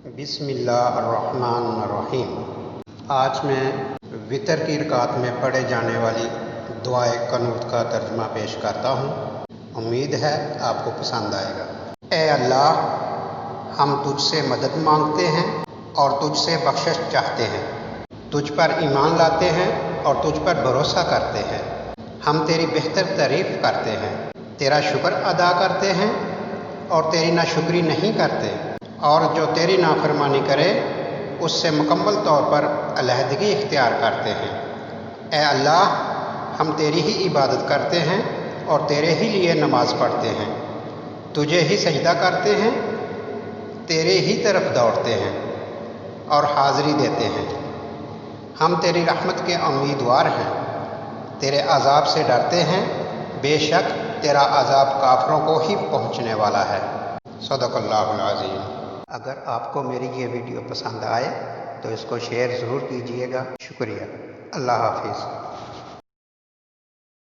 बिस्मिल्लाहिर्रहमानिर्रहीम। आज मैं वितर की रकात में पढ़े जाने वाली दुआए कनूत का तर्जुमा पेश करता हूँ। उम्मीद है आपको पसंद आएगा। ए अल्लाह, हम तुझसे मदद मांगते हैं और तुझसे बख्शिश चाहते हैं। तुझ पर ईमान लाते हैं और तुझ पर भरोसा करते हैं। हम तेरी बेहतर तारीफ़ करते हैं, तेरा शुक्र अदा करते हैं और तेरी नाशुक्री नहीं करते, और जो तेरी नाफरमानी करे उससे मुकम्मल तौर पर अलहदगी इख्तियार करते हैं। ए अल्लाह, हम तेरी ही इबादत करते हैं और तेरे ही लिए नमाज पढ़ते हैं, तुझे ही सजदा करते हैं, तेरे ही तरफ दौड़ते हैं और हाज़री देते हैं। हम तेरी रहमत के उम्मीदवार हैं, तेरे अज़ाब से डरते हैं। बेशक तेरा अज़ाब काफिरों को ही पहुँचने वाला है। सदक़ल्लाहुल अज़ीम। अगर आपको मेरी ये वीडियो पसंद आए तो इसको शेयर ज़रूर कीजिएगा। शुक्रिया। अल्लाह हाफिज़।